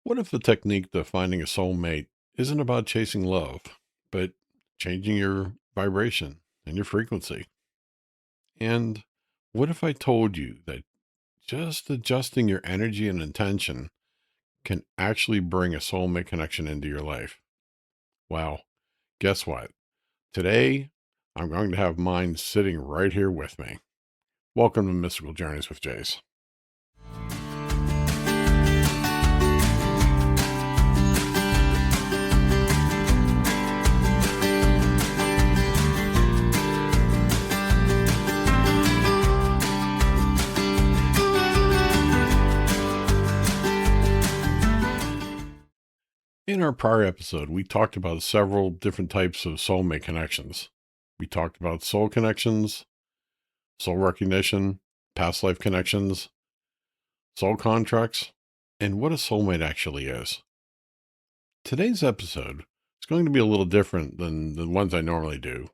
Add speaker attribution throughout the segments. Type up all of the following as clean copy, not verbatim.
Speaker 1: What if the technique to finding a soulmate isn't about chasing love, but changing your vibration and your frequency? And what if I told you that just adjusting your energy and intention can actually bring a soulmate connection into your life? Well, guess what? Today, I'm going to have mine sitting right here with me. Welcome to Mystical Journeys with Jase. In our prior episode, we talked about several different types of soulmate connections. We talked about soul connections, soul recognition, past life connections, soul contracts, and what a soulmate actually is. Today's episode is going to be a little different than the ones I normally do.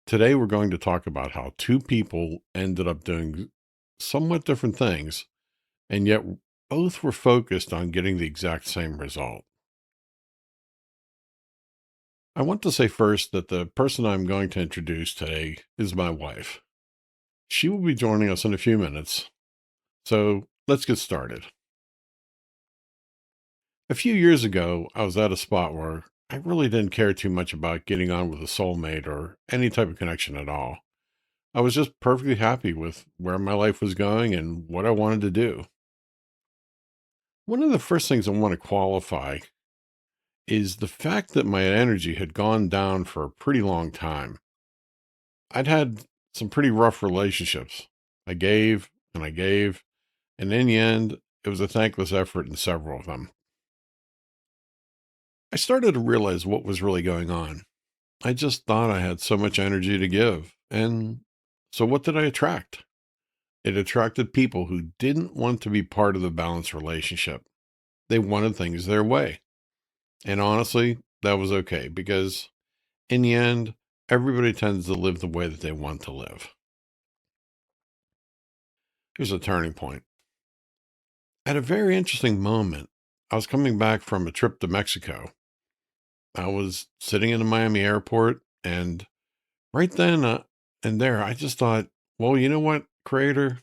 Speaker 1: Today, we're going to talk about how two people ended up doing somewhat different things, and yet both were focused on getting the exact same result. I want to say first that the person I'm going to introduce today is my wife. She will be joining us in a few minutes. So let's get started. A few years ago, I was at a spot where I really didn't care too much about getting on with a soulmate or any type of connection at all. I was just perfectly happy with where my life was going and what I wanted to do. One of the first things I want to qualify is the fact that my energy had gone down for a pretty long time. I'd had some pretty rough relationships. I gave and I gave, and in the end, it was a thankless effort in several of them. I started to realize what was really going on. I just thought I had so much energy to give. And so what did I attract? It attracted people who didn't want to be part of the balanced relationship. They wanted things their way. And honestly, that was okay because in the end, everybody tends to live the way that they want to live. Here's a turning point. At a very interesting moment, I was coming back from a trip to Mexico. I was sitting in the Miami airport, and right then and there, I just thought, well, you know what, Creator?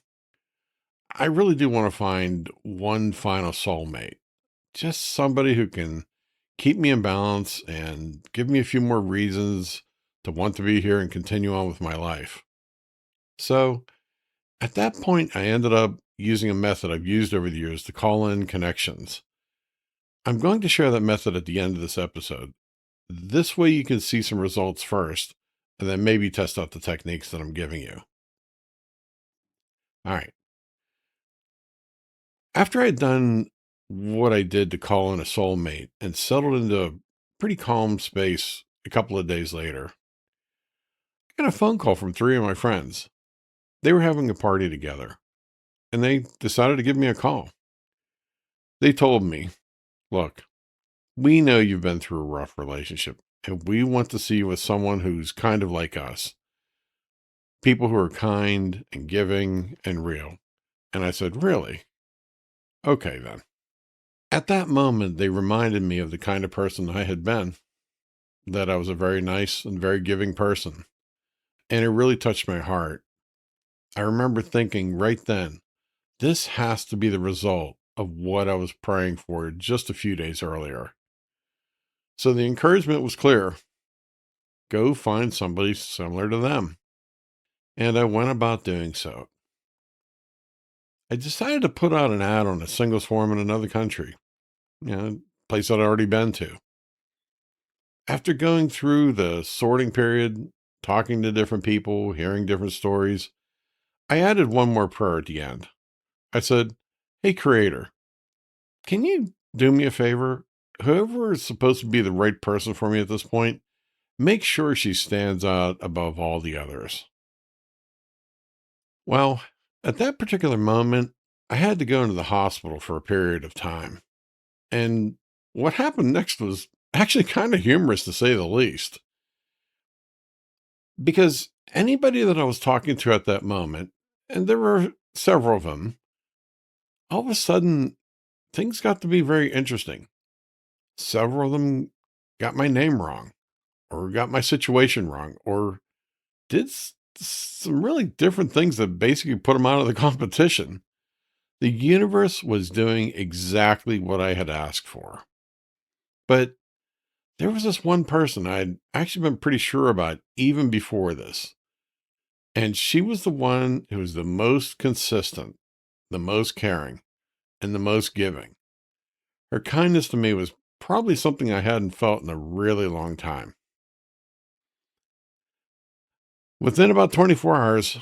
Speaker 1: I really do want to find one final soulmate, just somebody who can keep me in balance and give me a few more reasons to want to be here and continue on with my life. So at that point, I ended up using a method I've used over the years to call in connections. I'm going to share that method at the end of this episode. This way you can see some results first, and then maybe test out the techniques that I'm giving you. All right. After I'd done what I did to call in a soulmate and settled into a pretty calm space a couple of days later, I got a phone call from three of my friends. They were having a party together, and they decided to give me a call. They told me, look, we know you've been through a rough relationship, and we want to see you with someone who's kind of like us. People who are kind and giving and real. And I said, really? Okay, then. At that moment, they reminded me of the kind of person I had been, that I was a very nice and very giving person. And it really touched my heart. I remember thinking right then, this has to be the result of what I was praying for just a few days earlier. So the encouragement was clear: go find somebody similar to them. And I went about doing so. I decided to put out an ad on a singles forum in another country, place I'd already been to. After going through the sorting period, talking to different people, hearing different stories, I added one more prayer at the end. I said, hey, Creator, can you do me a favor? Whoever is supposed to be the right person for me at this point, make sure she stands out above all the others. Well, at that particular moment, I had to go into the hospital for a period of time. And what happened next was actually kind of humorous to say the least. Because anybody that I was talking to at that moment, and there were several of them, all of a sudden things got to be very interesting. Several of them got my name wrong, or got my situation wrong, or did some really different things that basically put them out of the competition. The universe was doing exactly what I had asked for. But there was this one person I'd actually been pretty sure about even before this. And she was the one who was the most consistent, the most caring, and the most giving. Her kindness to me was probably something I hadn't felt in a really long time. Within about 24 hours,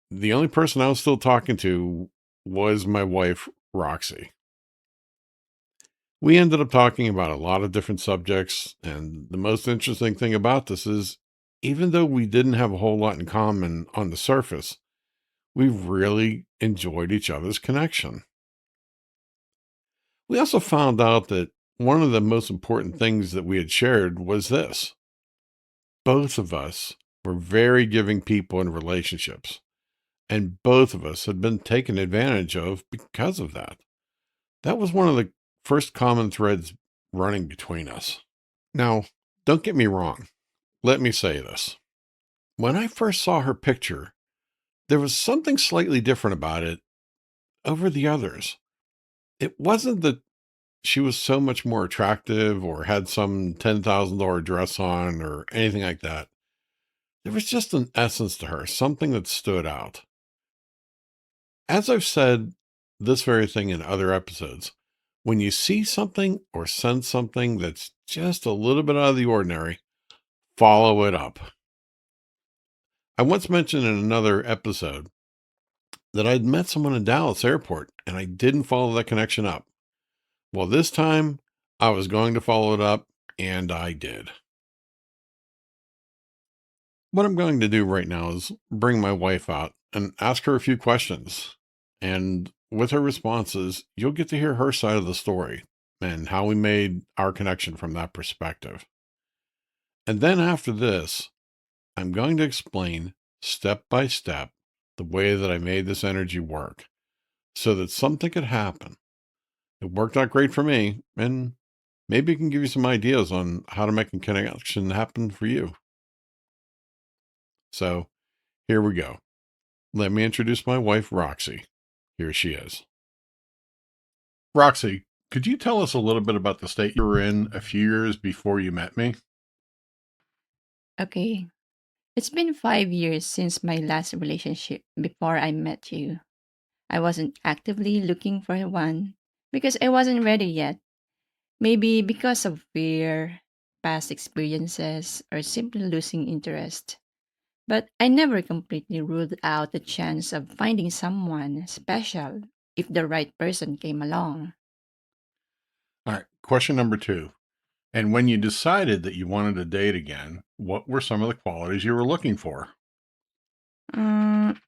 Speaker 1: the only person I was still talking to was my wife, Roxy. We ended up talking about a lot of different subjects. And the most interesting thing about this is, even though we didn't have a whole lot in common on the surface, we really enjoyed each other's connection. We also found out that one of the most important things that we had shared was this: both of us were very giving people in relationships, and both of us had been taken advantage of because of that. That was one of the first common threads running between us. Now, don't get me wrong. Let me say this. When I first saw her picture, there was something slightly different about it over the others. It wasn't that she was so much more attractive or had some $10,000 dress on or anything like that. There was just an essence to her, something that stood out. As I've said this very thing in other episodes, when you see something or sense something that's just a little bit out of the ordinary, follow it up. I once mentioned in another episode that I'd met someone in Dallas airport and I didn't follow that connection up. Well, this time I was going to follow it up, and I did. What I'm going to do right now is bring my wife out and ask her a few questions. And with her responses, you'll get to hear her side of the story and how we made our connection from that perspective. And then after this, I'm going to explain step by step the way that I made this energy work so that something could happen. It worked out great for me, and maybe it can give you some ideas on how to make a connection happen for you. So here we go. Let me introduce my wife, Roxy. Here she is. Roxy, could you tell us a little bit about the state you were in a few years before you met me?
Speaker 2: Okay. It's been 5 years since my last relationship before I met you. I wasn't actively looking for one because I wasn't ready yet. Maybe because of fear, past experiences, or simply losing interest. But I never completely ruled out the chance of finding someone special if the right person came along.
Speaker 1: All right. Question number two. And when you decided that you wanted to date again, what were some of the qualities you were looking for?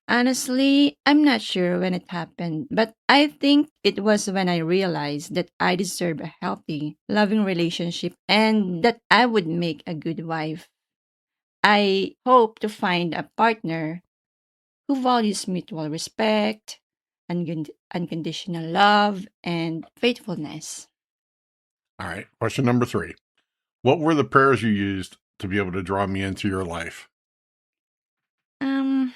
Speaker 2: Honestly, I'm not sure when it happened, but I think it was when I realized that I deserve a healthy, loving relationship and that I would make a good wife. I hope to find a partner who values mutual respect, unconditional love, and faithfulness.
Speaker 1: All right. Question number three. What were the prayers you used to be able to draw me into your life?
Speaker 2: Um,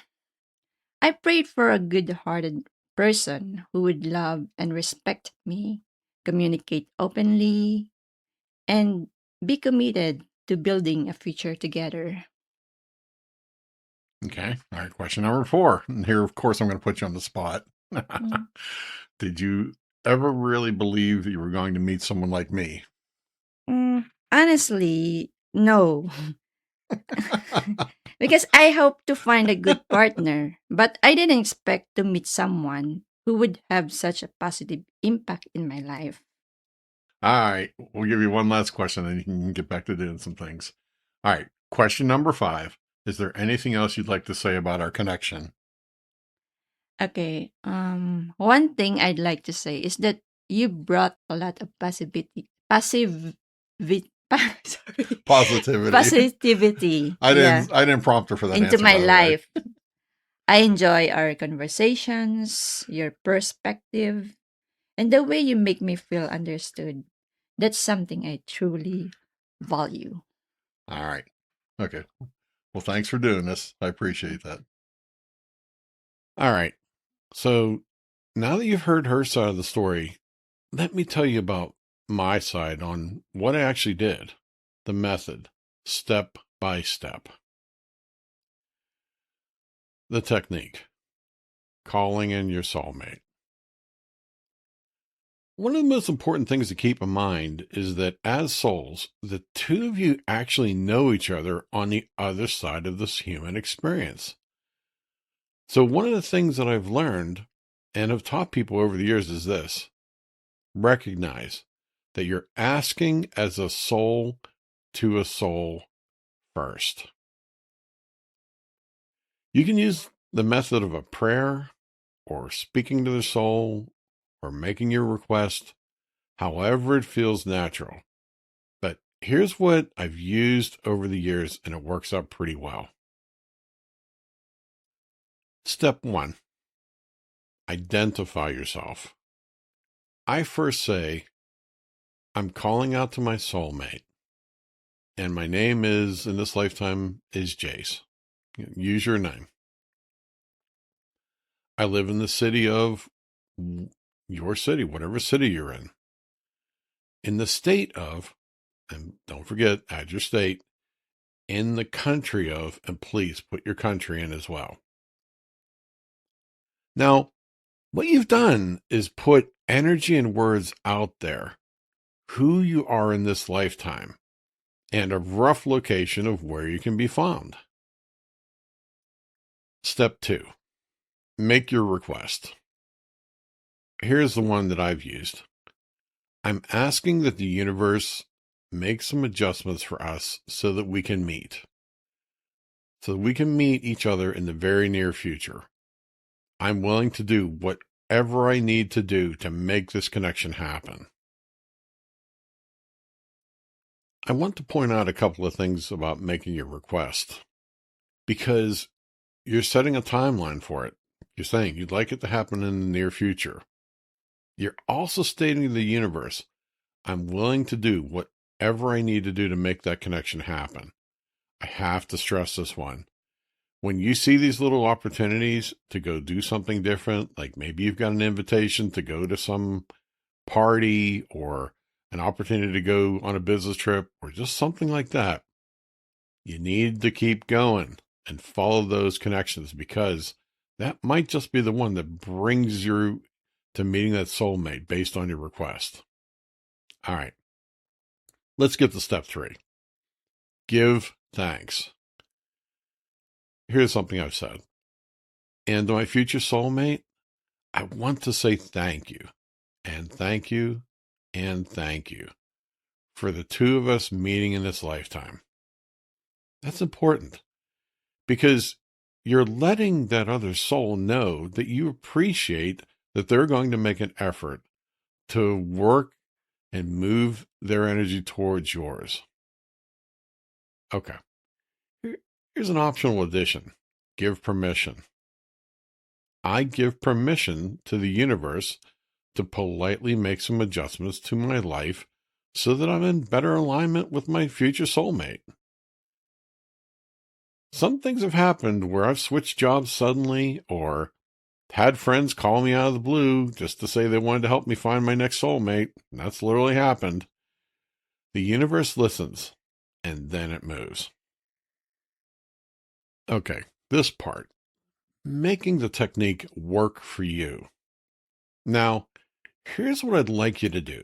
Speaker 2: I prayed for a good hearted person who would love and respect me, communicate openly, and be committed to building a future together.
Speaker 1: Okay. All right. Question number four. And here, of course, I'm going to put you on the spot.
Speaker 2: Mm.
Speaker 1: Did you ever really believe that you were going to meet someone like me?
Speaker 2: Honestly, no. Because I hope to find a good partner, but I didn't expect to meet someone who would have such a positive impact in my life.
Speaker 1: All right. We'll give you one last question, and you can get back to doing some things. All right. Question number five. Is there anything else you'd like to say about our connection?
Speaker 2: Okay, one thing I'd like to say is that you brought a lot of sorry,
Speaker 1: Positivity.
Speaker 2: positivity,
Speaker 1: I
Speaker 2: yeah,
Speaker 1: didn't prompt her for that
Speaker 2: into
Speaker 1: answer,
Speaker 2: my
Speaker 1: by the way.
Speaker 2: life. I enjoy our conversations, your perspective, And the way you make me feel understood, that's something I truly value.
Speaker 1: All right. Okay. Well, thanks for doing this. I appreciate that. All right. So now that you've heard her side of the story, let me tell you about my side on what I actually did, the method, step by step, the technique, calling in your soulmate. One of the most important things to keep in mind is that as souls, the two of you actually know each other on the other side of this human experience. So, one of the things that I've learned and have taught people over the years is this: recognize that you're asking as a soul to a soul first. You can use the method of a prayer or speaking to the soul or making your request, however it feels natural. But here's what I've used over the years, and it works out pretty well. Step one, identify yourself. I first say, I'm calling out to my soulmate, and my name is, in this lifetime, is Jase. Use your name. I live in the city of your city, whatever city you're in the state of, and don't forget, add your state, in the country of, and please put your country in as well. Now, what you've done is put energy and words out there, who you are in this lifetime, and a rough location of where you can be found. Step two, make your request. Here's the one that I've used. I'm asking that the universe make some adjustments for us so that we can meet. So that we can meet each other in the very near future. I'm willing to do whatever I need to do to make this connection happen. I want to point out a couple of things about making your request, because you're setting a timeline for it. You're saying you'd like it to happen in the near future. You're also stating to the universe, I'm willing to do whatever I need to do to make that connection happen. I have to stress this one. When you see these little opportunities to go do something different, like maybe you've got an invitation to go to some party or an opportunity to go on a business trip or just something like that, you need to keep going and follow those connections, because that might just be the one that brings you to meeting that soulmate based on your request. All right, let's get to step three. Give thanks. Here's something I've said. And to my future soulmate, I want to say thank you and thank you and thank you for the two of us meeting in this lifetime. That's important, because you're letting that other soul know that you appreciate that they're going to make an effort to work and move their energy towards yours. Okay. Here's an optional addition. Give permission. I give permission to the universe to politely make some adjustments to my life so that I'm in better alignment with my future soulmate. Some things have happened where I've switched jobs suddenly or had friends call me out of the blue just to say they wanted to help me find my next soulmate. That's literally happened. The universe listens, and then it moves. Okay, this part. Making the technique work for you. Now, here's what I'd like you to do.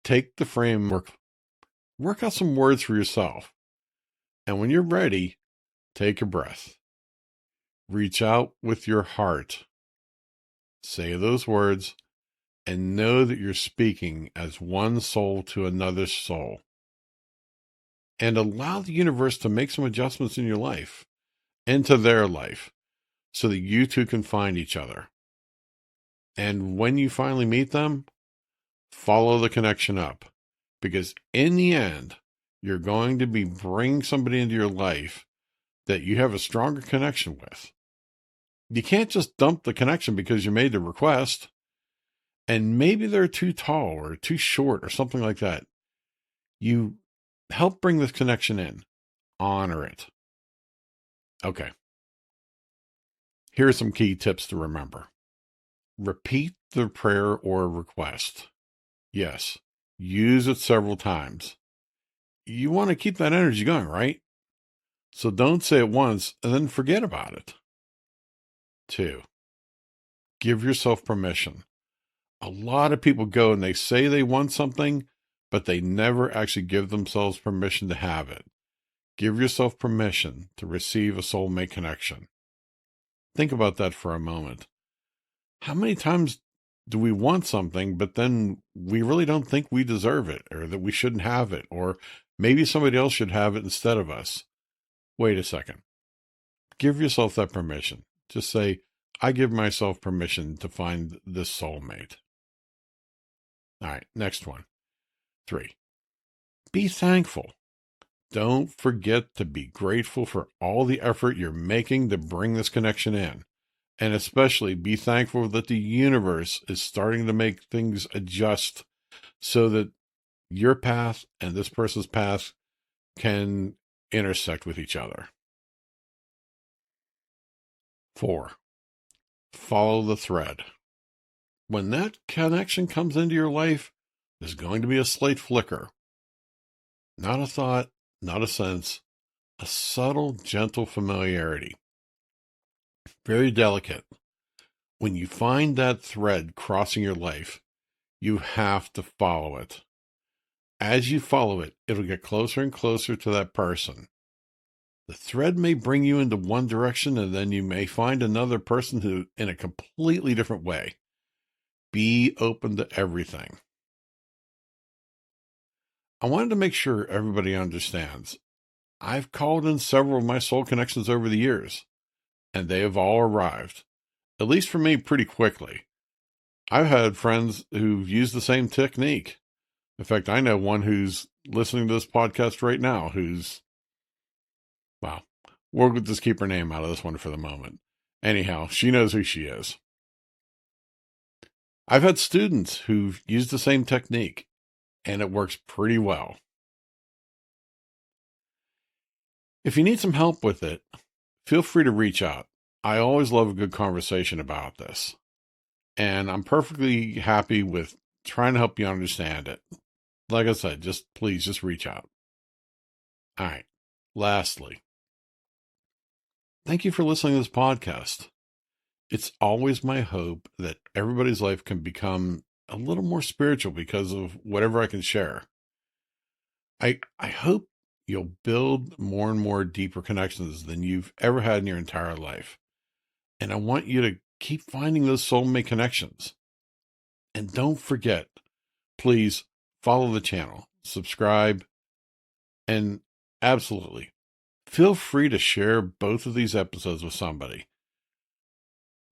Speaker 1: Take the framework, work out some words for yourself, and when you're ready, take a breath. Reach out with your heart. Say those words and know that you're speaking as one soul to another soul. And allow the universe to make some adjustments in your life, into their life, so that you two can find each other. And when you finally meet them, follow the connection up. Because in the end, you're going to be bringing somebody into your life that you have a stronger connection with. You can't just dump the connection because you made the request. and maybe they're too tall or too short or something like that. You help bring this connection in, honor it. Okay. Here are some key tips to remember. Repeat the prayer or request. Yes, use it several times. You want to keep that energy going, right? So don't say it once and then forget about it. 2, give yourself permission. A lot of people go and they say they want something, but they never actually give themselves permission to have it. Give yourself permission to receive a soulmate connection. Think about that for a moment. How many times do we want something, but then we really don't think we deserve it or that we shouldn't have it, or maybe somebody else should have it instead of us? Wait a second. Give yourself that permission. Just say, I give myself permission to find this soulmate. All right, next one. 3, be thankful. Don't forget to be grateful for all the effort you're making to bring this connection in. And especially be thankful that the universe is starting to make things adjust so that your path and this person's path can intersect with each other. 4, follow the thread. When that connection comes into your life, there's going to be a slight flicker. Not a thought, not a sense, a subtle, gentle familiarity. Very delicate. When you find that thread crossing your life, you have to follow it. As you follow it, it'll get closer and closer to that person. The thread may bring you into one direction, and then you may find another person who in a completely different way. Be open to everything. I wanted to make sure everybody understands. I've called in several of my soul connections over the years, and they have all arrived, at least for me, pretty quickly. I've had friends who've used the same technique. In fact, I know one who's listening to this podcast right now who's, well, we'll just keep her name out of this one for the moment. Anyhow, she knows who she is. I've had students who've used the same technique, and it works pretty well. If you need some help with it, feel free to reach out. I always love a good conversation about this, and I'm perfectly happy with trying to help you understand it. Like I said, please reach out. All right. Lastly, thank you for listening to this podcast. It's always my hope that everybody's life can become a little more spiritual because of whatever I can share. I hope you'll build more and more deeper connections than you've ever had in your entire life. And I want you to keep finding those soulmate connections. And don't forget, please follow the channel, subscribe, and absolutely feel free to share both of these episodes with somebody.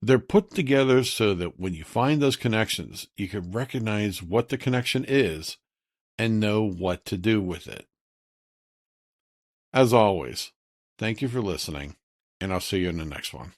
Speaker 1: They're put together so that when you find those connections, you can recognize what the connection is and know what to do with it. As always, thank you for listening, and I'll see you in the next one.